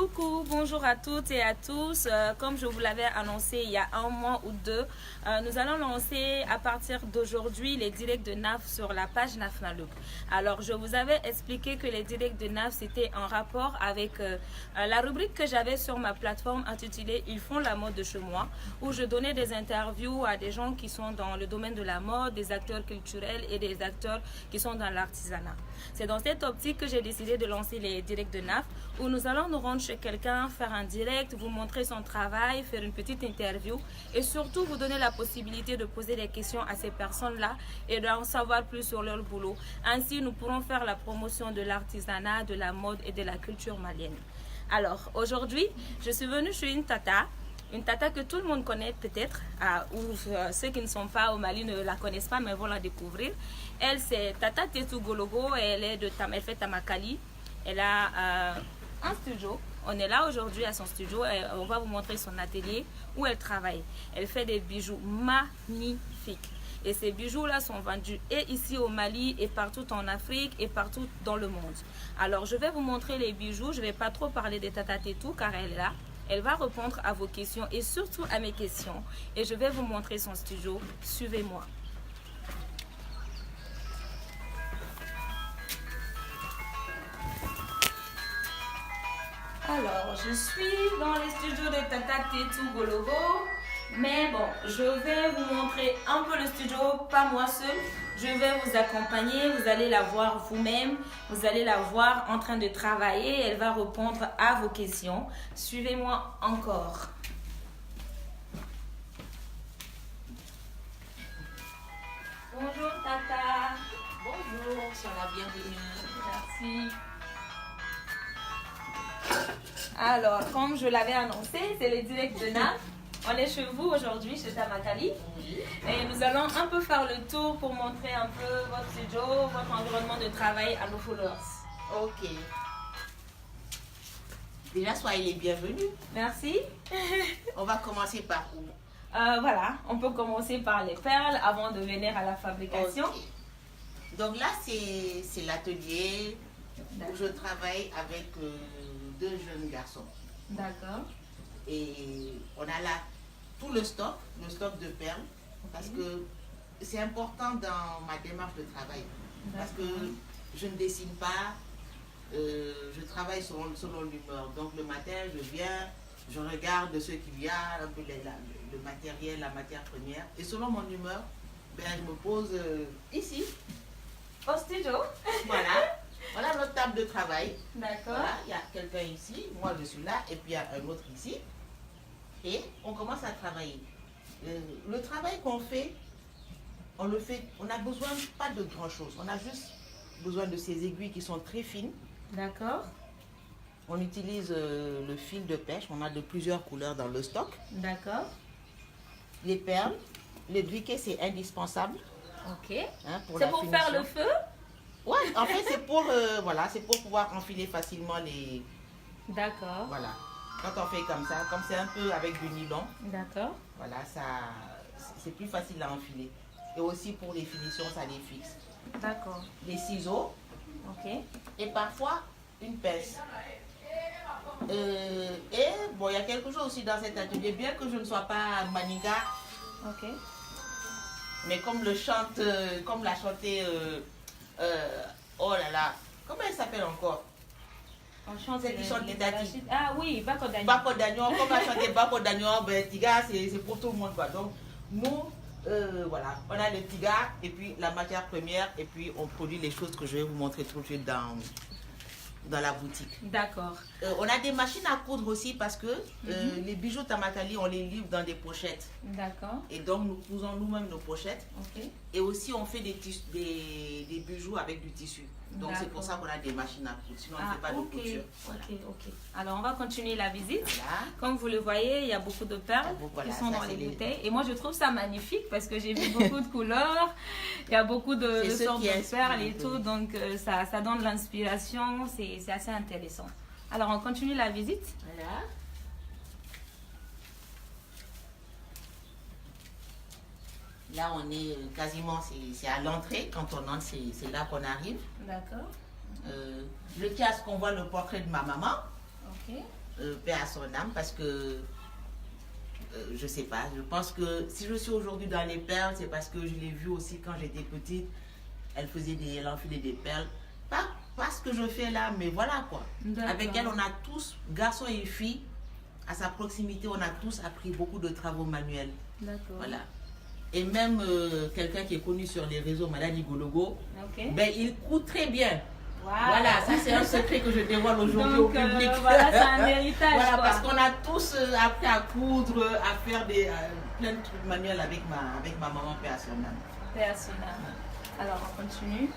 Coucou, bonjour à toutes et à tous. Comme je vous l'avais annoncé il y a un mois ou deux, nous allons lancer à partir d'aujourd'hui les directs de NAF sur la page NAF Nalouk. Alors, je vous avais expliqué que les directs de NAF, c'était en rapport avec la rubrique que j'avais sur ma plateforme intitulée « Ils font la mode de chez moi » où je donnais des interviews à des gens qui sont dans le domaine de la mode, des acteurs culturels et des acteurs qui sont dans l'artisanat. C'est dans cette optique que j'ai décidé de lancer les directs de NAF où nous allons nous rendre chez quelqu'un, faire un direct, vous montrer son travail, faire une petite interview et surtout vous donner la possibilité de poser des questions à ces personnes-là et d'en savoir plus sur leur boulot. Ainsi, nous pourrons faire la promotion de l'artisanat, de la mode et de la culture malienne. Alors, aujourd'hui, je suis venue chez une tata que tout le monde connaît peut-être, ou ceux qui ne sont pas au Mali ne la connaissent pas, mais vont la découvrir. Elle, c'est Tata Tetou Gologo, elle fait Tamakali. Elle a un studio. On est là aujourd'hui à son studio et on va vous montrer son atelier où elle travaille. Elle fait des bijoux magnifiques. Et ces bijoux-là sont vendus et ici au Mali et partout en Afrique et partout dans le monde. Alors, je vais vous montrer les bijoux. Je ne vais pas trop parler de Tata Tetou car elle est là. Elle va répondre à vos questions et surtout à mes questions. Et je vais vous montrer son studio. Suivez-moi. Alors, je suis dans les studios de Tata Tetou Gologo. Mais bon, je vais vous montrer un peu le studio, pas moi seule. Je vais vous accompagner, vous allez la voir vous-même. Vous allez la voir en train de travailler. Elle va répondre à vos questions. Suivez-moi encore. Bonjour Tata. Bonjour, sois la bienvenue. Merci. Alors, comme je l'avais annoncé, c'est le direct de NAF. On est chez vous aujourd'hui, chez Tamakali. Oui. Et nous allons un peu faire le tour pour montrer un peu votre studio, votre environnement de travail à nos followers. Ok. Déjà, soyez les bienvenus. Merci. On va commencer par où? Voilà, on peut commencer par les perles avant de venir à la fabrication. Ok. Donc là, c'est l'atelier où je travaille avec deux jeunes garçons. D'accord. Et on a là tout le stock de perles, parce que c'est important dans ma démarche de travail. Parce que je ne dessine pas, je travaille selon l'humeur. Donc le matin, je viens, je regarde ce qu'il y a, un peu le matériel, la matière première. Et selon mon humeur, ben, je me pose ici. Au studio. Voilà notre table de travail. D'accord. Voilà, il y a quelqu'un ici, moi je suis là, et puis il y a un autre ici. Et on commence à travailler. Le travail qu'on fait, on n'a besoin pas de grand chose. On a juste besoin de ces aiguilles qui sont très fines. D'accord. On utilise le fil de pêche, on a de plusieurs couleurs dans le stock. D'accord. Les perles, les briquets c'est indispensable. Ok. Hein, C'est pour faire le feu? Ouais, en fait c'est pour, c'est pour pouvoir enfiler facilement les... D'accord. Voilà. Quand on fait comme ça, comme c'est un peu avec du nylon, D'accord. voilà, c'est plus facile à enfiler. Et aussi pour les finitions, ça les fixe. D'accord. Les ciseaux. Ok. Et parfois une pince. Et bon, il y a quelque chose aussi dans cet atelier, bien que je ne sois pas maniga. Ok. Mais comme la chantait, oh là là, comment elle s'appelle encore? On chante Celle qui chante les Dati. Ah oui, Bako Dagnon. Bako Dagnon, comme elle chantait Bako Dagnon, ben Tiga, c'est pour tout le monde quoi. Donc nous, voilà, on a les Tiga et puis la matière première et puis on produit les choses que je vais vous montrer tout de suite dans la boutique. D'accord. On a des machines à coudre aussi parce que les bijoux Tamakali, on les livre dans des pochettes. D'accord. Et donc nous cousons nous-mêmes nos pochettes. Ok. Et aussi on fait des bijoux avec du tissu. Donc c'est pour ça qu'on a des machines à coudre. Sinon on ne fait pas de couture. Voilà. Ok. Alors on va continuer la visite. Voilà. Comme vous le voyez, il y a beaucoup de perles qui sont dans les bouteilles. Et moi je trouve ça magnifique parce que j'ai vu beaucoup de couleurs. Il y a beaucoup de sortes de perles et tout. Donc ça donne l'inspiration. C'est assez intéressant. Alors on continue la visite. Voilà. Là, on est quasiment, c'est à l'entrée. Quand on entre, c'est là qu'on arrive. D'accord. Le casque, on voit le portrait de ma maman. Ok. paix à son âme, parce que je sais pas, je pense que si je suis aujourd'hui dans les perles, c'est parce que je l'ai vue aussi quand j'étais petite. Elle enfilait des perles. Pas ce que je fais là, mais voilà quoi. Avec elle, on a tous, garçons et filles, à sa proximité, on a tous appris beaucoup de travaux manuels. D'accord. Voilà. Et même quelqu'un qui est connu sur les réseaux, Madame Igologo, ben, il coud très bien. Wow. Voilà, ça c'est un secret que je dévoile aujourd'hui au public. Voilà, c'est un héritage. Voilà, parce qu'on a tous appris à coudre, à faire plein de trucs manuels avec ma maman, paix à son âme. Paix à son âme. Alors, on continue.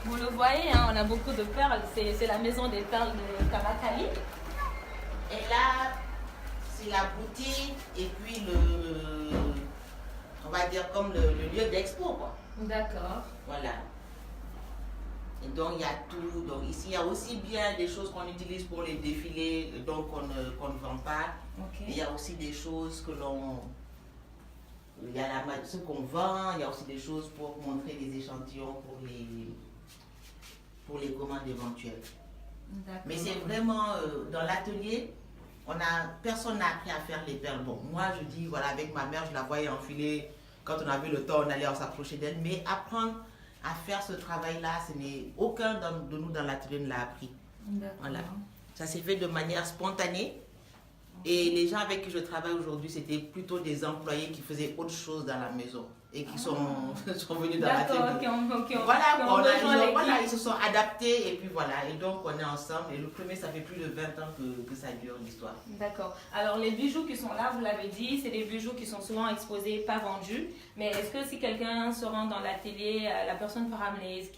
Vous le voyez, hein, on a beaucoup de perles. C'est la maison des perles de Tamakali. Et là, c'est la boutique et puis on va dire comme le lieu d'expo, quoi. D'accord. Voilà. Et donc, il y a tout. Donc, ici, il y a aussi bien des choses qu'on utilise pour les défilés, donc qu'on ne vend pas. Okay. Il y a aussi des choses que l'on... Il y a ce qu'on vend, il y a aussi des choses pour montrer des échantillons pour les commandes éventuelles. Mais c'est vraiment, dans l'atelier, personne n'a appris à faire les perles. Bon, moi, je dis, voilà, avec ma mère, je la voyais enfiler. Quand on avait le temps, on allait s'approcher d'elle. Mais apprendre à faire ce travail-là, aucun de nous dans l'atelier ne l'a appris. Voilà. Ça s'est fait de manière spontanée. Et les gens avec qui je travaille aujourd'hui, c'était plutôt des employés qui faisaient autre chose dans la maison et qui sont venus dans l'atelier. Voilà, ils se sont adaptés et puis voilà. Et donc, on est ensemble. Et le premier, ça fait plus de 20 ans que ça dure l'histoire. D'accord. Alors, les bijoux qui sont là, vous l'avez dit, c'est des bijoux qui sont souvent exposés, pas vendus. Mais est-ce que si quelqu'un se rend dans l'atelier, la personne peut ramener ce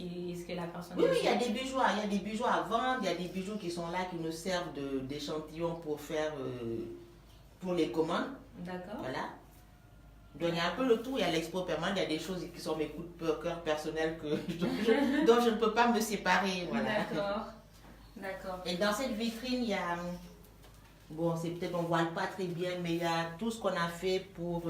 que la personne... Oui, il y a des bijoux. Il y a des bijoux à vendre. Il y a des bijoux qui sont là, qui nous servent d'échantillons pour faire... pour les commandes. D'accord. Voilà. Donc il y a un peu le tout, il y a l'expo permanente, il y a des choses qui sont mes coups de cœur personnels dont je ne peux pas me séparer. Voilà. D'accord. D'accord. Et dans cette vitrine, il y a, bon, c'est peut-être on ne voit pas très bien, mais il y a tout ce qu'on a fait pour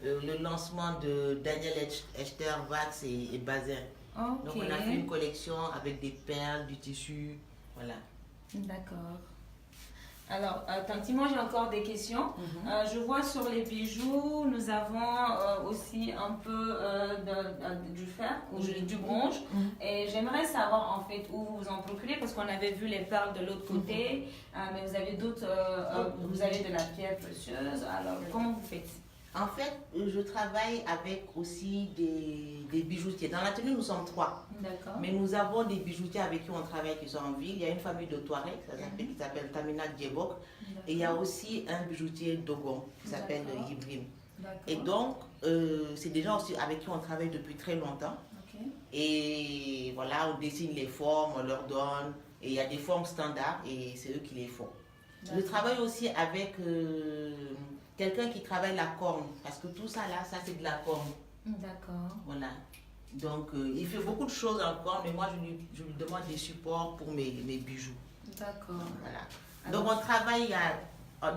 le lancement de Daniel Echter, Vax et Bazin. Okay. Donc on a fait une collection avec des perles, du tissu, voilà. D'accord. Alors, Tanti, moi j'ai encore des questions. Je vois sur les bijoux, nous avons aussi un peu du fer, du bronze. Et j'aimerais savoir en fait où vous vous en procurez, parce qu'on avait vu les perles de l'autre côté, mais vous avez d'autres, vous avez de la pierre précieuse. Alors, comment vous faites? En fait, je travaille avec aussi des bijoutiers. Dans l'atelier, nous sommes 3. D'accord. Mais nous avons des bijoutiers avec qui on travaille qui sont en ville. Il y a une famille de Touareg qui s'appelle Tamina Djebok. Et il y a aussi un bijoutier Dogon qui s'appelle Yibrim. Et donc, c'est des gens aussi avec qui on travaille depuis très longtemps. Okay. Et voilà, on dessine les formes, on leur donne. Et il y a des formes standards et c'est eux qui les font. Je travaille aussi avec... quelqu'un qui travaille la corne, parce que tout ça là, ça c'est de la corne. D'accord. Voilà. Donc il fait beaucoup de choses en corne, mais moi je lui demande des supports pour mes bijoux. D'accord. Voilà. Alors, donc on travaille,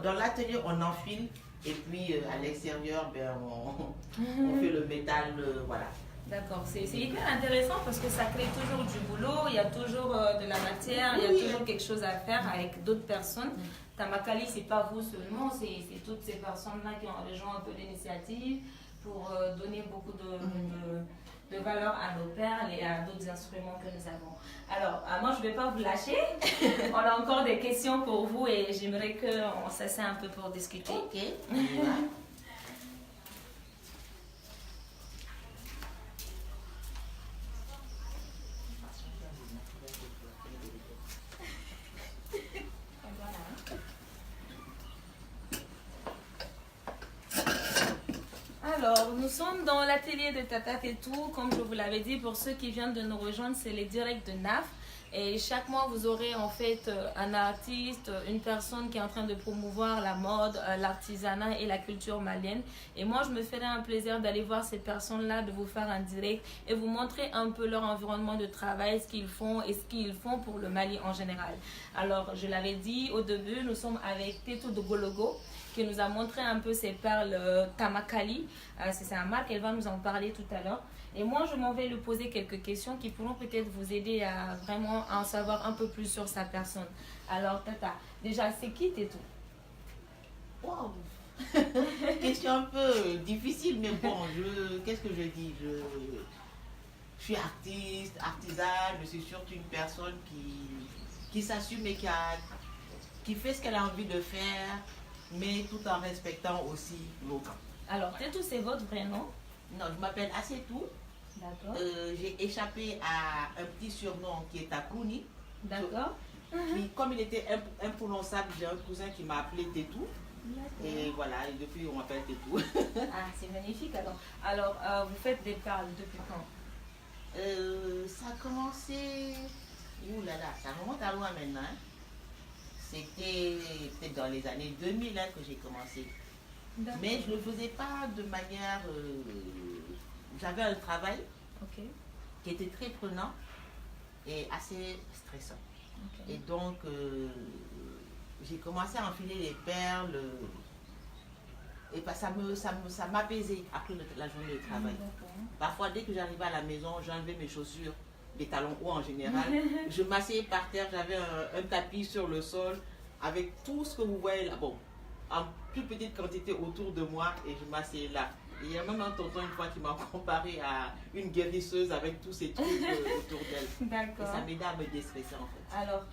dans l'atelier on enfile, et puis à l'extérieur ben, on fait le métal, voilà. D'accord, c'est hyper intéressant parce que ça crée toujours du boulot, il y a toujours de la matière, il y a toujours quelque chose à faire avec d'autres personnes. Tamakali, c'est pas vous seulement, c'est toutes ces personnes-là qui ont rejoint un peu l'initiative pour donner beaucoup de valeur à nos perles et à d'autres instruments que nous avons. Alors, moi, je ne vais pas vous lâcher. On a encore des questions pour vous et j'aimerais qu'on s'assied un peu pour discuter. Ok. Alors, nous sommes dans l'atelier de Tata Tétou. Comme je vous l'avais dit, pour ceux qui viennent de nous rejoindre, c'est les directs de NAF. Et chaque mois, vous aurez en fait un artiste, une personne qui est en train de promouvoir la mode, l'artisanat et la culture malienne. Et moi, je me ferai un plaisir d'aller voir ces personnes-là, de vous faire un direct et vous montrer un peu leur environnement de travail, ce qu'ils font et ce qu'ils font pour le Mali en général. Alors, je l'avais dit au début, nous sommes avec Tétou de Gologo, qui nous a montré un peu ces perles Tamakali. C'est sa marque, elle va nous en parler tout à l'heure. Et moi, je m'en vais lui poser quelques questions qui pourront peut-être vous aider à vraiment en savoir un peu plus sur sa personne. Alors, Tata, déjà, c'est qui Tétou? Wow. Question un peu difficile, mais bon, qu'est-ce que je dis? Je suis artiste, artisane, je suis surtout une personne qui s'assume et qui fait ce qu'elle a envie de faire, mais tout en respectant aussi l'autre. Alors, Tétou, c'est votre vrai nom? Non, je m'appelle Assetou. D'accord. J'ai échappé à un petit surnom qui est Takouni. D'accord. Comme il était imprononçable, j'ai un cousin qui m'a appelé Tétou. Et voilà, et depuis on m'appelle Tétou. Ah, c'est magnifique alors. Alors, vous faites des perles depuis quand? Ça a commencé. Ouh là là, ça remonte à loin maintenant. Hein. C'était peut-être dans les années 2000 hein, que j'ai commencé. Mais je ne le faisais pas de manière. J'avais un travail qui était très prenant et assez stressant. Et donc, j'ai commencé à enfiler les perles et ça m'apaisait après la journée de travail. Parfois, dès que j'arrivais à la maison, j'enlevais mes chaussures, les talons hauts en général. Je m'asseyais par terre, j'avais un tapis sur le sol avec tout ce que vous voyez là. Bon, en plus petite quantité autour de moi et je m'asseyais là. Et il y a même un tonton une fois qui m'a comparé à une guérisseuse avec tous ces trucs autour d'elle. D'accord. Et ça m'aidait à me déstresser en fait. Alors,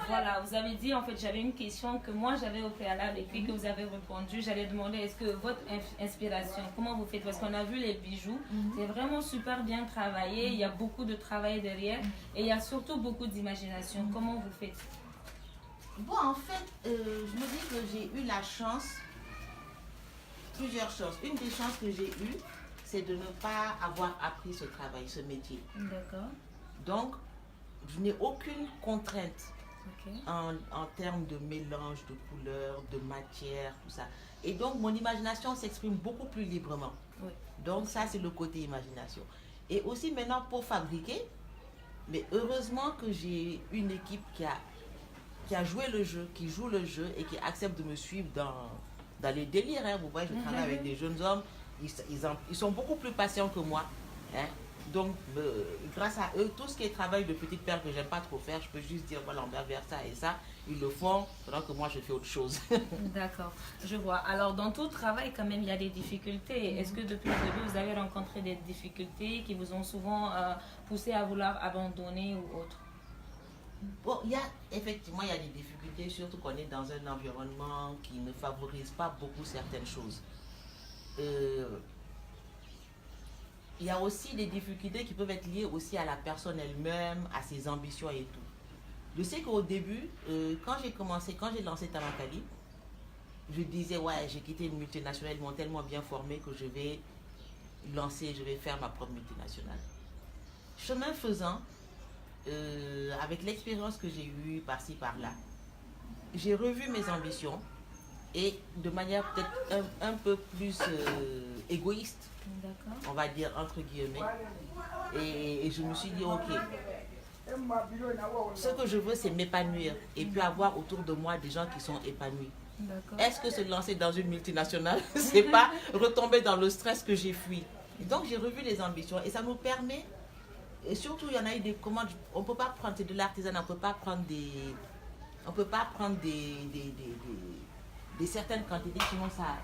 voilà, vous avez dit, en fait, j'avais une question que moi j'avais au préalable et puis que vous avez répondu. J'allais demander, est-ce que votre inspiration, comment vous faites? Parce qu'on a vu les bijoux, c'est vraiment super bien travaillé, il y a beaucoup de travail derrière et il y a surtout beaucoup d'imagination. Comment vous faites? Bon, en fait, je me dis que j'ai eu la chance, plusieurs chances. Une des chances que j'ai eues, c'est de ne pas avoir appris ce travail, ce métier. D'accord. Donc, je n'ai aucune contrainte en termes de mélange de couleurs, de matière, tout ça. Et donc, mon imagination s'exprime beaucoup plus librement. Oui. Donc, ça, c'est le côté imagination. Et aussi, maintenant, pour fabriquer, mais heureusement que j'ai une équipe qui a joué le jeu, qui joue le jeu et qui accepte de me suivre dans les délires. Hein. Vous voyez, je travaille avec des jeunes hommes, ils sont beaucoup plus patients que moi. Hein. Donc, grâce à eux, tout ce qui est travail de petite perle que j'aime pas trop faire, je peux juste dire, voilà, on va vers ça et ça. Ils le font, pendant que moi, je fais autre chose. D'accord, je vois. Alors, dans tout travail, quand même, il y a des difficultés. Est-ce que depuis le début, vous avez rencontré des difficultés qui vous ont souvent poussé à vouloir abandonner ou autre? Bon, effectivement, il y a des difficultés, surtout qu'on est dans un environnement qui ne favorise pas beaucoup certaines choses. Il y a aussi des difficultés qui peuvent être liées aussi à la personne elle-même, à ses ambitions et tout. Je sais qu'au début, quand j'ai lancé Tamakali, je disais, ouais, j'ai quitté une multinationale, ils m'ont tellement bien formé que je vais faire ma propre multinationale. Chemin faisant, avec l'expérience que j'ai eue par-ci, par-là, j'ai revu mes ambitions et de manière peut-être un peu plus égoïste, on va dire entre guillemets, et je me suis dit, ok, ce que je veux c'est m'épanouir et puis avoir autour de moi des gens qui sont épanouis. Est-ce que se lancer dans une multinationale, c'est pas retomber dans le stress que j'ai fui? Donc j'ai revu les ambitions et ça nous permet. Et surtout, il y en a eu des commandes. On ne peut pas prendre, c'est de l'artisanat, on ne peut pas prendre des certaines quantités, sinon ça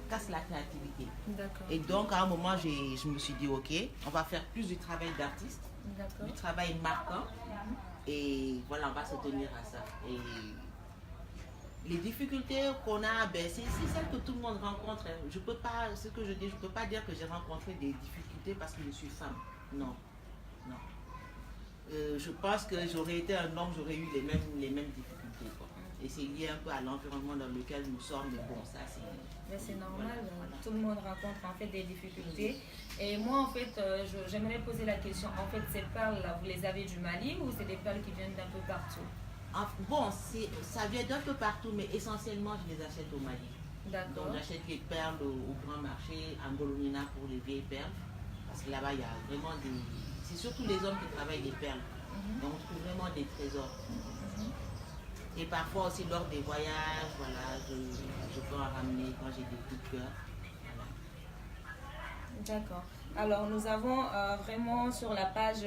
casse la créativité. Et donc, à un moment, je me suis dit, ok, on va faire plus du travail d'artiste, du travail marquant. Et voilà, on va se tenir à ça. Et les difficultés qu'on a, c'est celles que tout le monde rencontre. Je peux pas, ce que je dis, je ne peux pas dire que j'ai rencontré des difficultés parce que je suis femme. Non. Non. Je pense que j'aurais été un homme, j'aurais eu les mêmes difficultés. Quoi. Et c'est lié un peu à l'environnement dans lequel nous sommes. Mais bon, ça c'est normal. Voilà. Tout le monde rencontre en fait des difficultés. Et moi, en fait, j'aimerais poser la question. En fait, ces perles-là, vous les avez du Mali ou c'est des perles qui viennent d'un peu partout? Bon, ça vient d'un peu partout, mais essentiellement, je les achète au Mali. Donc, j'achète les perles au grand marché, à Ngolomina pour les vieilles perles. Parce que là-bas, il y a vraiment des... C'est surtout les hommes qui travaillent les perles. Donc, on trouve vraiment des trésors. Et parfois aussi lors des voyages, voilà, je peux en ramener quand j'ai des coups de cœur. Voilà. D'accord. Alors, nous avons vraiment sur la page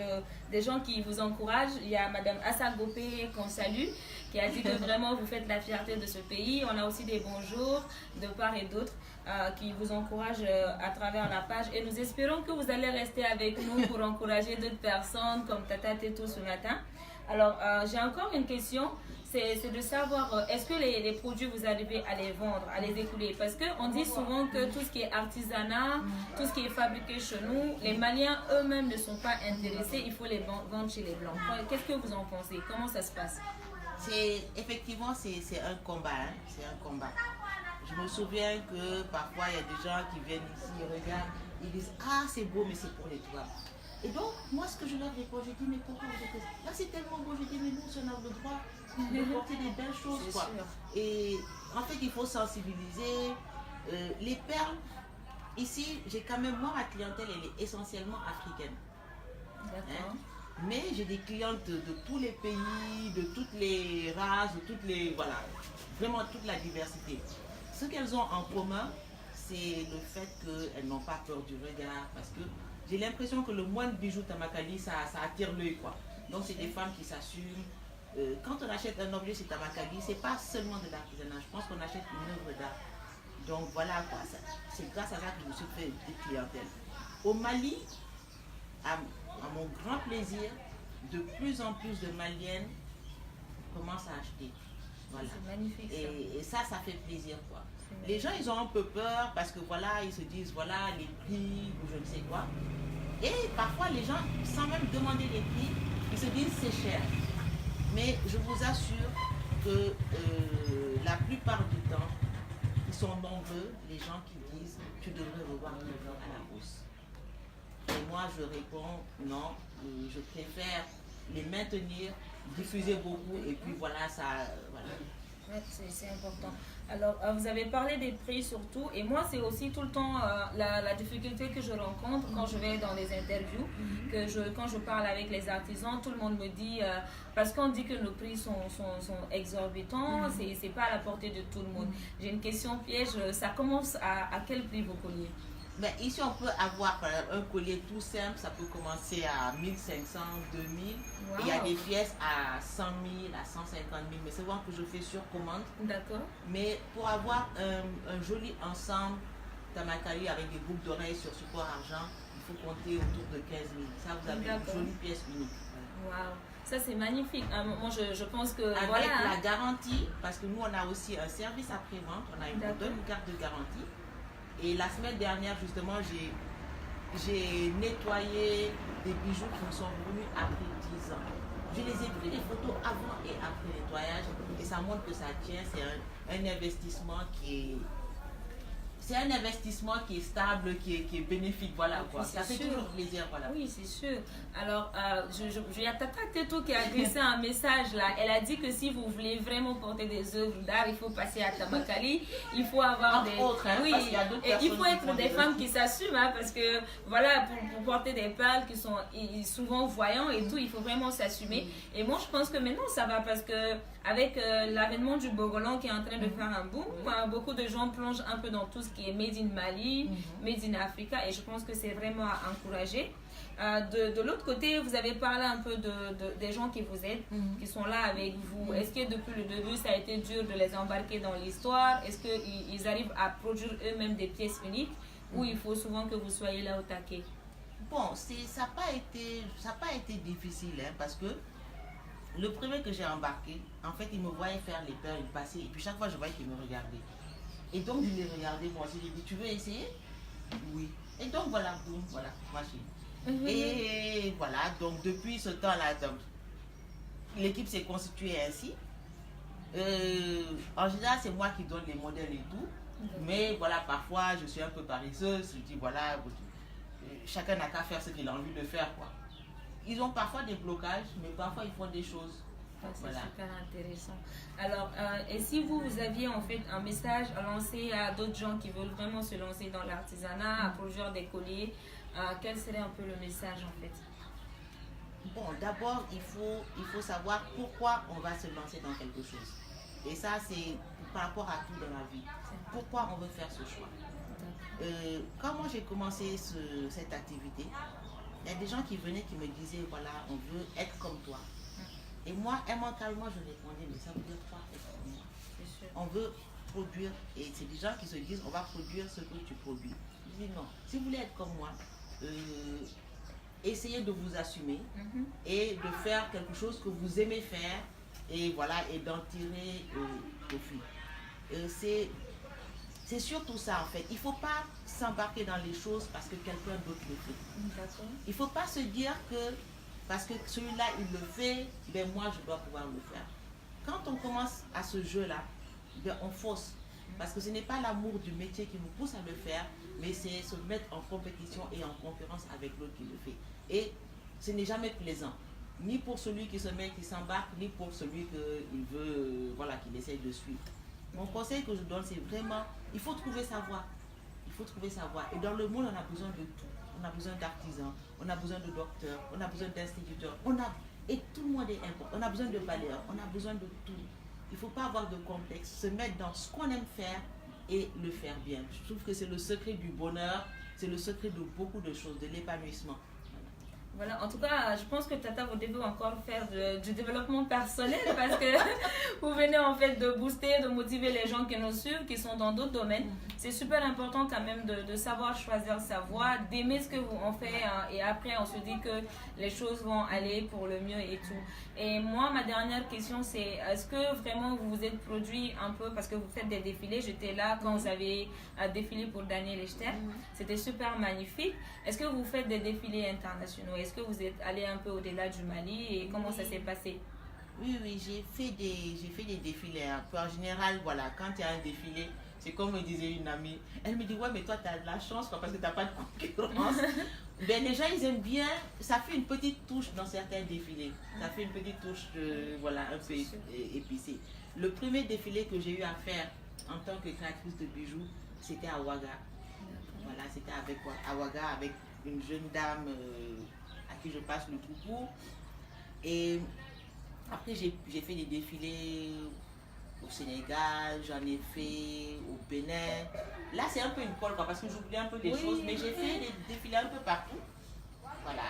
des gens qui vous encouragent. Il y a Madame Assa Gopé qu'on salue, qui a dit que vraiment vous faites la fierté de ce pays. On a aussi des bonjours de part et d'autre qui vous encouragent à travers la page. Et nous espérons que vous allez rester avec nous pour encourager d'autres personnes comme Tata Teto ce matin. Alors, j'ai encore une question. C'est de savoir, est-ce que les produits, vous arrivez à les vendre, à les écouler? Parce qu'on dit souvent que tout ce qui est artisanat, tout ce qui est fabriqué chez nous, les Maliens eux-mêmes ne sont pas intéressés, il faut les vendre chez les Blancs. Qu'est-ce que vous en pensez? Comment ça se passe? Effectivement, c'est un combat. Hein? C'est un combat. Je me souviens que parfois, il y a des gens qui viennent ici, ils regardent, ils disent « Ah, c'est beau, mais c'est pour les toits. » Et donc, moi, ce que je leur réponds, je dis, mais pourquoi vous êtes là, c'est tellement beau, je dis, mais nous, on a le droit de porter des belles choses, quoi. Et en fait, il faut sensibiliser. Les perles, ici, j'ai quand même, moi, ma clientèle, elle est essentiellement africaine. Hein? Mais j'ai des clientes de tous les pays, de toutes les races, de toutes les, voilà, vraiment toute la diversité. Ce qu'elles ont en commun, c'est le fait qu'elles n'ont pas peur du regard, parce que j'ai l'impression que le moindre bijou Tamakali, ça attire l'œil, quoi. Donc c'est des femmes qui s'assument. Quand on achète un objet chez Tamakali, c'est pas seulement de l'artisanat. Je pense qu'on achète une œuvre d'art. Donc voilà, quoi. C'est grâce à ça que je me suis fait des clientèles. Au Mali, à mon grand plaisir, de plus en plus de Maliennes commencent à acheter. Voilà. C'est magnifique. Et ça fait plaisir, quoi. Les gens, ils ont un peu peur parce que voilà, ils se disent, voilà, les prix ou je ne sais quoi. Et parfois, les gens, sans même demander les prix, ils se disent, c'est cher. Mais je vous assure que la plupart du temps, ils sont nombreux, les gens qui disent, tu devrais revoir ton vin à la hausse. Et moi, je réponds, non, je préfère les maintenir, diffuser beaucoup, et puis voilà, ça... voilà. Ouais, c'est important. Alors, vous avez parlé des prix surtout, et moi, c'est aussi tout le temps la difficulté que je rencontre quand je vais dans les interviews, quand je parle avec les artisans, tout le monde me dit, parce qu'on dit que nos prix sont exorbitants, c'est pas à la portée de tout le monde. J'ai une question piège, ça commence à quel prix vos colliers? Mais ici, on peut avoir un collier tout simple, ça peut commencer à 1500, 2000. Wow. Et il y a des pièces à 100 000, à 150 000, mais c'est vrai que je fais sur commande. D'accord. Mais pour avoir un joli ensemble Tamakali avec des boucles d'oreilles sur support argent, il faut compter autour de 15 000. Ça, vous avez une jolie pièce unique. Waouh, ça c'est magnifique. Moi, je pense que avec voilà, la garantie, parce que nous, on a aussi un service après-vente, on donne une carte de garantie. Et la semaine dernière, justement, j'ai nettoyé des bijoux qui me sont venus après 10 ans. Je les ai pris des photos avant et après nettoyage et ça montre que ça tient. C'est un investissement qui est stable, qui est bénéfique, voilà quoi. Ça fait toujours plaisir, voilà. Oui, c'est sûr. Alors, il y a Tata Teto qui a glissé un message là. Elle a dit que si vous voulez vraiment porter des œuvres d'art, il faut passer à Tamakali. Il faut avoir des... Autres, hein, oui, parce qu'il y a et il faut être des femmes qui s'assument, hein, parce que voilà, pour porter des perles qui sont souvent voyants et tout, il faut vraiment s'assumer. Et moi, je pense que maintenant, ça va parce que avec l'avènement du Bogolan qui est en train de faire un boom, beaucoup de gens plongent un peu dans tout ce qui est Made in Mali, Made in Africa, et je pense que c'est vraiment à encourager. De l'autre côté, vous avez parlé un peu des gens qui vous aident, qui sont là avec vous. Est-ce que depuis le début, ça a été dur de les embarquer dans l'histoire? Est-ce qu'ils arrivent à produire eux-mêmes des pièces uniques ou il faut souvent que vous soyez là au taquet? Bon, ça n'a pas été difficile, hein, parce que le premier que j'ai embarqué, en fait, il me voyait faire les perles, il passait, et puis chaque fois, je voyais qu'il me regardait. Et donc, je les regardais, moi aussi, j'ai dit, tu veux essayer? Oui. Et donc, voilà, boum, voilà, machine. Et voilà, donc depuis ce temps-là, l'équipe s'est constituée ainsi. En général, c'est moi qui donne les modèles et tout. Mais voilà, parfois, je suis un peu paresseuse. Je dis, voilà, chacun n'a qu'à faire ce qu'il a envie de faire, quoi. Ils ont parfois des blocages, mais parfois, ils font des choses. C'est voilà. Super intéressant. Alors, et si vous aviez en fait un message à lancer à d'autres gens qui veulent vraiment se lancer dans l'artisanat, à produire des colliers, quel serait un peu le message en fait? Bon, d'abord, il faut savoir pourquoi on va se lancer dans quelque chose. Et ça, c'est par rapport à tout dans la vie. Pourquoi on veut faire ce choix. Quand moi j'ai commencé cette activité, il y a des gens qui venaient qui me disaient, voilà, on veut être comme toi. Et moi, immanquablement, je répondais, mais ça veut dire quoi être comme moi? On veut produire, et c'est des gens qui se disent, on va produire ce que tu produis. Je dis non, si vous voulez être comme moi, essayez de vous assumer et de faire quelque chose que vous aimez faire, et voilà, et d'en tirer profit. C'est surtout ça en fait. Il ne faut pas s'embarquer dans les choses parce que quelqu'un d'autre le fait. Il ne faut pas se dire que parce que celui-là il le fait, ben moi je dois pouvoir le faire. Quand on commence à ce jeu-là, ben on fausse. Parce que ce n'est pas l'amour du métier qui nous pousse à le faire, mais c'est se mettre en compétition et en concurrence avec l'autre qui le fait. Et ce n'est jamais plaisant. Ni pour celui qui se met, qui s'embarque, ni pour celui qu'il veut, voilà, qu'il essaye de suivre. Mon conseil que je donne, c'est vraiment, il faut trouver sa voie. Il faut trouver sa voie. Et dans le monde, on a besoin de tout. On a besoin d'artisans, on a besoin de docteurs, on a besoin d'instituteurs. Et tout le monde est important. On a besoin de balayeurs, on a besoin de tout. Il ne faut pas avoir de complexe, se mettre dans ce qu'on aime faire et le faire bien. Je trouve que c'est le secret du bonheur, c'est le secret de beaucoup de choses, de l'épanouissement. Voilà, en tout cas, je pense que Tata, vous devez encore faire du développement personnel parce que vous venez en fait de booster, de motiver les gens qui nous suivent, qui sont dans d'autres domaines. C'est super important quand même de savoir choisir sa voie, d'aimer ce que on fait et après on se dit que les choses vont aller pour le mieux et tout. Et moi, ma dernière question, c'est est-ce que vraiment vous vous êtes produit un peu, parce que vous faites des défilés, j'étais là quand vous avez défilé pour Daniel Echter, c'était super magnifique. Est-ce que vous faites des défilés internationaux? Est-ce que vous êtes allé un peu au-delà du Mali et comment ça s'est passé? Oui, j'ai fait des défilés un peu. En général, voilà, quand il y a un défilé, c'est comme me disait une amie. Elle me dit, ouais, mais toi, tu as de la chance parce que tu n'as pas de concurrence. Ben, les gens, ils aiment bien. Ça fait une petite touche dans certains défilés. Ça fait une petite touche, voilà, un peu épicée. Le premier défilé que j'ai eu à faire en tant que créatrice de bijoux, c'était à Ouaga. Voilà, c'était à Ouaga avec une jeune dame à qui je passe le troupeau. Et après, j'ai fait des défilés au Sénégal, j'en ai fait au Bénin. Là, c'est un peu une colle, parce que j'oublie un peu les choses, mais j'ai fait des défilés un peu partout. Voilà.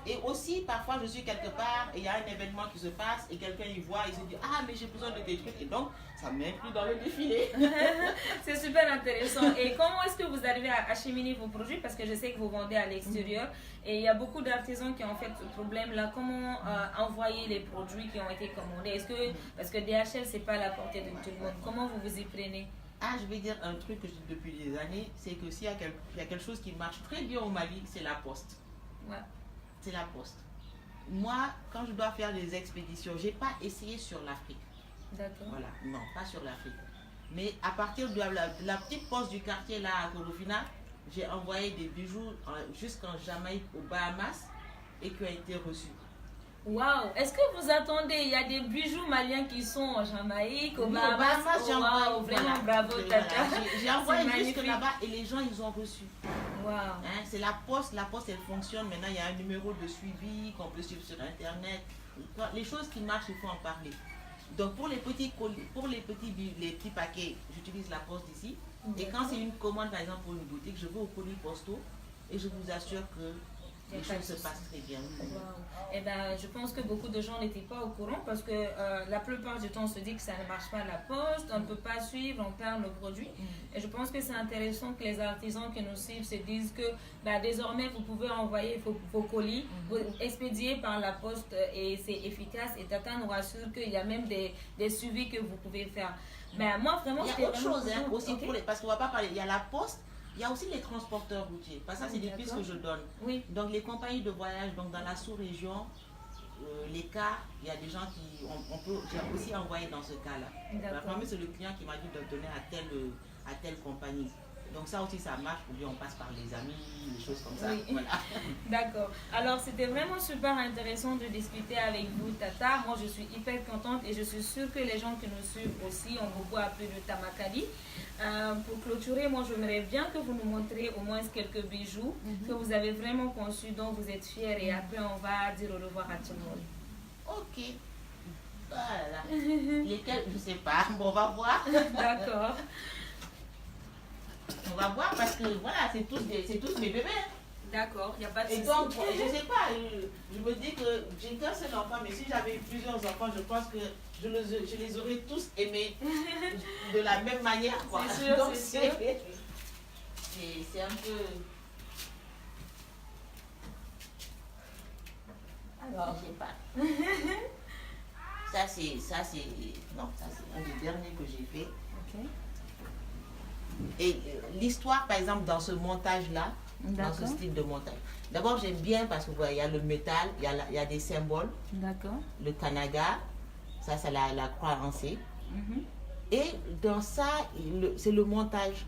Et aussi, parfois, je suis quelque part et il y a un événement qui se passe et quelqu'un y voit et se dit « Ah, mais j'ai besoin de tes trucs » et donc, ça m'inclut dans le défilé. C'est super intéressant. Et comment est-ce que vous arrivez à acheminer vos produits? Parce que je sais que vous vendez à l'extérieur et il y a beaucoup d'artisans qui ont fait ce problème-là. Comment envoyer les produits qui ont été commandés? Est-ce que, parce que DHL, c'est pas à la portée de tout le monde. Comment vous vous y prenez? Ah, je vais dire un truc que je dis depuis des années, c'est que s'il y a quelque chose qui marche très bien au Mali, c'est la poste. Ouais. C'est la poste. Moi, quand je dois faire des expéditions, je n'ai pas essayé sur l'Afrique. D'accord. Voilà, non, pas sur l'Afrique. Mais à partir de la petite poste du quartier là à Corofina, j'ai envoyé des bijoux jusqu'en Jamaïque, aux Bahamas, et qui ont été reçus. Waouh! Est-ce que vous attendez? Il y a des bijoux maliens qui sont en Jamaïque, aux Bahamas. Waouh, vraiment bravo, Tata. J'ai envoyé jusque là-bas et les gens, ils ont reçu. Wow. Hein, c'est la poste elle fonctionne. Maintenant, il y a un numéro de suivi qu'on peut suivre sur Internet. Les choses qui marchent, il faut en parler. Donc, pour les petits paquets, j'utilise la poste ici. Et quand c'est une commande, par exemple, pour une boutique, je vais au colis postaux et je vous assure que les choses se passent très bien. Wow. Eh ben, je pense que beaucoup de gens n'étaient pas au courant parce que la plupart du temps, on se dit que ça ne marche pas à la poste, on ne peut pas suivre, on perd le produit. Et je pense que c'est intéressant que les artisans qui nous suivent se disent que désormais, vous pouvez envoyer vos colis, vous expédier par la poste et c'est efficace. Et Tata nous rassure qu'il y a même des suivis que vous pouvez faire. Mais moi, vraiment, il y a autre chose aussi, okay. Parce qu'on ne va pas parler, il y a la poste. Il y a aussi les transporteurs routiers, parce que ça c'est des pistes que je donne. Oui. Donc les compagnies de voyage, donc dans la sous-région, les cas, il y a des gens qui, j'ai aussi envoyé dans ce cas-là. La première c'est le client qui m'a dit de donner à telle compagnie. Donc ça aussi, ça marche, ou bien on passe par les amis, des choses comme ça. Oui. Voilà. D'accord. Alors, c'était vraiment super intéressant de discuter avec vous, Tata. Moi, je suis hyper contente et je suis sûre que les gens qui nous suivent aussi ont beaucoup appris de Tamakali. Pour clôturer, moi, j'aimerais bien que vous nous montriez au moins quelques bijoux que vous avez vraiment conçus, dont vous êtes fiers. Et après, on va dire au revoir à tout le monde. Ok. Voilà. Lesquels, je ne sais pas. Bon, on va voir. D'accord. On va voir parce que voilà, c'est tous mes bébés. D'accord, il n'y a pas de Et souci. donc, je ne sais pas, je me dis que j'ai qu'un seul enfant, mais si j'avais eu plusieurs enfants, je pense que je les aurais tous aimés de la même manière. C'est sûr, donc, c'est sûr. C'est un peu... Alors, je ne sais pas. Ça, c'est un des derniers que j'ai fait. Ok. Et l'histoire, par exemple, dans ce montage-là, dans ce style de montage. D'abord, j'aime bien parce que il y a le métal, il y a des symboles. D'accord. Le kanaga, ça c'est la croix en C. Et dans ça, c'est le montage.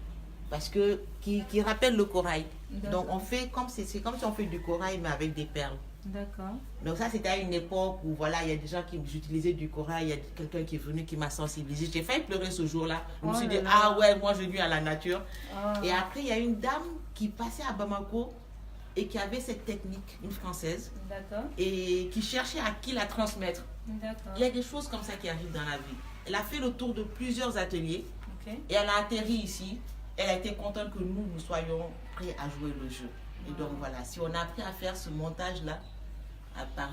Parce que qui rappelle le corail. Donc on fait c'est comme si on fait du corail mais avec des perles. D'accord. Donc ça c'était à une époque où voilà, il y a des gens qui utilisaient du corail, il y a quelqu'un qui est venu qui m'a sensibilisé. J'ai failli pleurer ce jour-là. Je me suis dit ah ouais, moi je nuis à la nature. Et après il y a une dame qui passait à Bamako et qui avait cette technique, une Française. D'accord. Et qui cherchait à qui la transmettre. D'accord. Il y a des choses comme ça qui arrivent dans la vie. Elle a fait le tour de plusieurs ateliers. Ok. Et elle a atterri ici. Elle a été contente que nous soyons prêts à jouer le jeu. Et donc voilà, si on a appris à faire ce montage-là,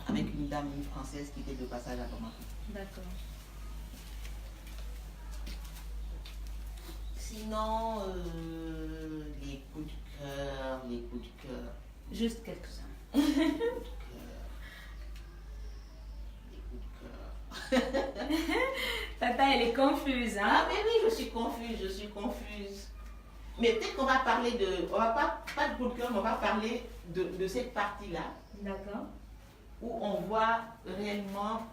avec une dame, une Française qui était de passage à Bamako. D'accord. Sinon, les coups de cœur, Juste quelques-uns. Les coups de cœur. Tata, elle est confuse, hein? Ah mais oui, je suis confuse. Mais peut-être qu'on va parler on va pas de coup de cœur, mais on va parler de cette partie-là. D'accord. Où on voit réellement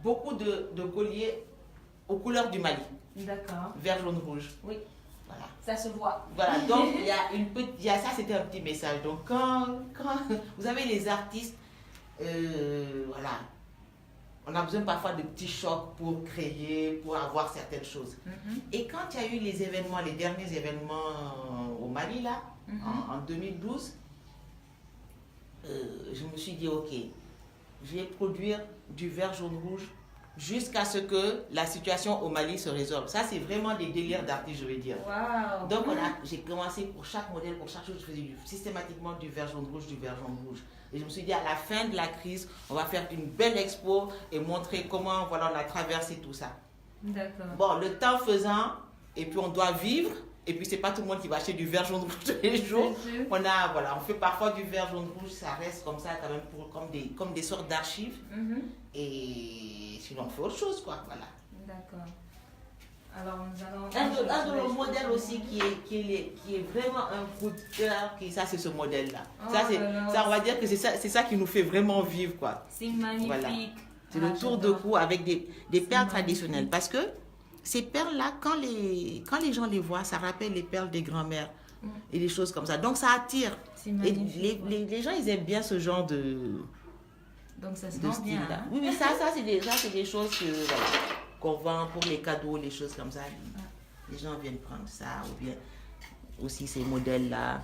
beaucoup de colliers aux couleurs du Mali. D'accord. Vert, jaune, rouge. Oui. Voilà. Ça se voit. Voilà, donc il y a ça, c'était un petit message. Donc quand vous avez les artistes, voilà, on a besoin parfois de petits chocs pour créer, pour avoir certaines choses. Et quand il y a eu les événements, les derniers événements au Mali, là, en 2012, je me suis dit, ok, je vais produire du vert, jaune, rouge jusqu'à ce que la situation au Mali se résolve. Ça, c'est vraiment des délires d'artistes, je vais dire. Wow. Donc, j'ai commencé pour chaque modèle, pour chaque chose, je faisais systématiquement du vert, jaune, rouge, du vert, jaune, rouge. Et je me suis dit, à la fin de la crise, on va faire une belle expo et montrer comment voilà, on a traversé tout ça. D'accord. Bon, le temps faisant, et puis on doit vivre. Et puis, c'est pas tout le monde qui va acheter du vert, jaune, rouge tous les jours. On fait parfois du vert, jaune, rouge, ça reste comme ça, quand même, comme des sortes d'archives. Et sinon, on fait autre chose, quoi. Voilà. D'accord. Alors, nous allons... Un de nos modèles aussi qui est vraiment un coup de cœur, ça, c'est ce modèle-là. Ça, on va dire que c'est ça qui nous fait vraiment vivre, quoi. C'est magnifique. Voilà. C'est le tour de cou avec des perles traditionnelles. Parce que ces perles-là, quand les gens les voient, ça rappelle les perles des grands-mères et des choses comme ça. Donc, ça attire. Et les gens, ils aiment bien ce genre de... Donc, ça se vend bien. Hein? Oui, mais ça c'est des choses qu'on vend pour les cadeaux, les choses comme ça. Les gens viennent prendre ça, ou bien aussi ces modèles-là.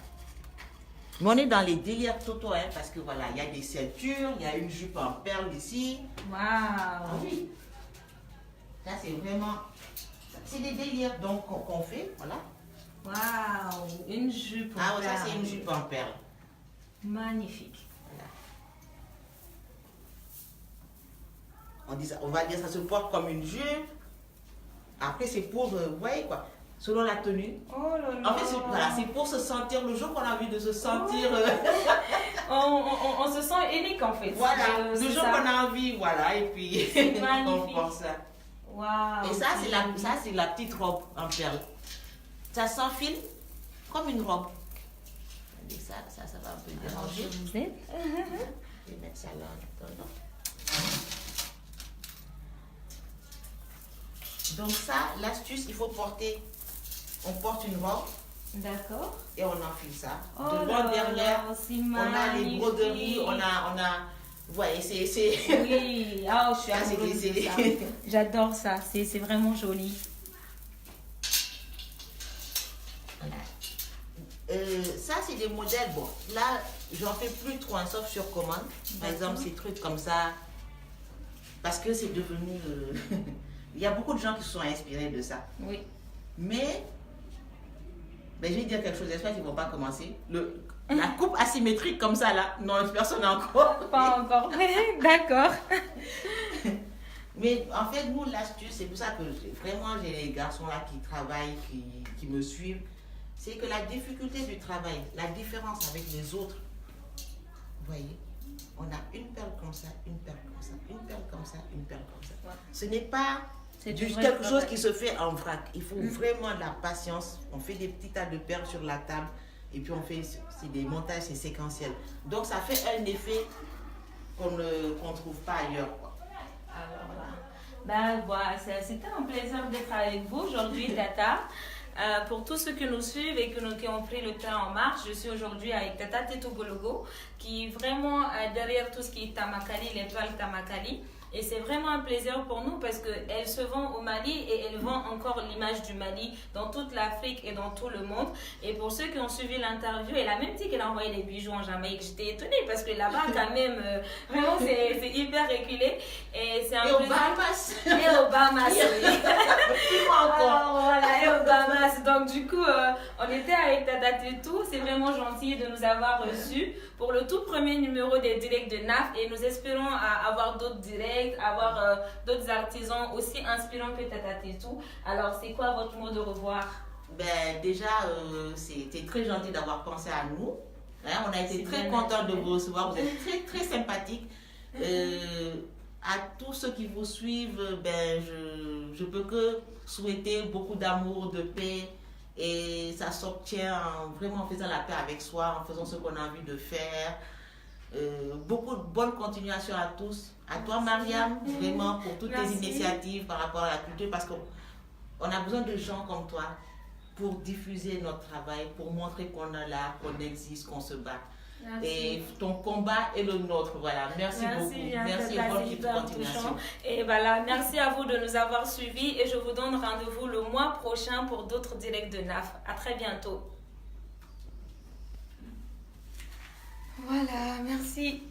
Mais on est dans les délires totaux, hein, parce que voilà, il y a des ceintures, il y a une jupe en perles ici. Waouh! Ah oui. Ça, c'est vraiment... C'est des délires donc qu'on fait, voilà. Waouh! Une jupe en perles. Ah, ça, c'est une jupe en perles. Magnifique. On va dire ça se porte comme une jupe. Après, c'est pour, vous voyez quoi, selon la tenue. Oh là là. En fait, c'est pour se sentir, le jour qu'on a envie de se sentir... on se sent unique en fait. Voilà, le jour qu'on a envie, voilà, et puis on porte ça. Wow, et ça, c'est la petite robe en perles. Ça s'enfile comme une robe. Et ça va un peu déranger. Je vous aide. Je vais mettre ça là. Attends. Donc ça, l'astuce, il faut porter on porte une robe. D'accord. Et on enfile ça. Oh Devant, derrière, on a les broderies, on a... Vous voyez, c'est... Oui, oh, je suis amoureuse de ça. J'adore ça, c'est vraiment joli. Voilà. Ça, c'est des modèles. Bon, là, j'en fais plus trop, hein, sauf sur commande. Par exemple, ces trucs comme ça, parce que c'est devenu... Il y a beaucoup de gens qui se sont inspirés de ça. Oui. Mais... Ben, je vais dire quelque chose, j'espère qu'ils ne vont pas commencer. La coupe asymétrique comme ça, là, non, personne n'a encore. Pas encore. D'accord. Mais en fait, nous, l'astuce, c'est pour ça que vraiment, j'ai les garçons là qui travaillent, qui me suivent. C'est que la difficulté du travail, la différence avec les autres, vous voyez, on a une perle comme ça, une perle comme ça, une perle comme ça, une perle comme ça. Ouais. Ce n'est pas quelque chose qui se fait en vrac. Il faut vraiment de la patience. On fait des petits tas de perles sur la table et puis on fait des montages, c'est séquentiel. Donc ça fait un effet qu'on ne trouve pas ailleurs, quoi. Alors voilà, c'était un plaisir d'être avec vous aujourd'hui, Tata. Pour tous ceux qui nous suivent et qui ont pris le train en marche, je suis aujourd'hui avec Tata Tetou Gologo, qui est vraiment derrière tout ce qui est Tamakali, les toiles Tamakali. Et c'est vraiment un plaisir pour nous parce qu'elle se vend au Mali et elle vend encore l'image du Mali dans toute l'Afrique et dans tout le monde. Et pour ceux qui ont suivi l'interview, elle a même dit qu'elle a envoyé des bijoux en Jamaïque. J'étais étonnée parce que là-bas, quand même, vraiment, c'est hyper reculé. Et c'est un plaisir. Et au Bahamas, oui. Alors, voilà, et au Bahamas. Donc, du coup, on était avec Tata Tetou. C'est vraiment gentil de nous avoir reçus pour le tout premier numéro des directs de NAF. Et nous espérons avoir d'autres directs, avoir d'autres artisans aussi inspirants que Tata Tetou. Alors, c'est quoi votre mot de revoir? Ben, déjà, c'était très gentil d'avoir pensé à nous. Hein, on a été très contents de vous recevoir. Vous êtes très, très sympathiques. À tous ceux qui vous suivent, ben, je peux que souhaiter beaucoup d'amour, de paix. Et ça s'obtient vraiment en faisant la paix avec soi, en faisant ce qu'on a envie de faire. Beaucoup de bonne continuation à tous. À toi, Mariam, vraiment pour toutes tes initiatives par rapport à la culture, parce qu'on a besoin de gens comme toi pour diffuser notre travail, pour montrer qu'on est là, qu'on existe, qu'on se bat. Merci. Et ton combat est le nôtre. Voilà, merci beaucoup. Merci et bonne continuation. Et voilà, merci à vous de nous avoir suivis et je vous donne rendez-vous le mois prochain pour d'autres directs de NAF. À très bientôt. Voilà, merci.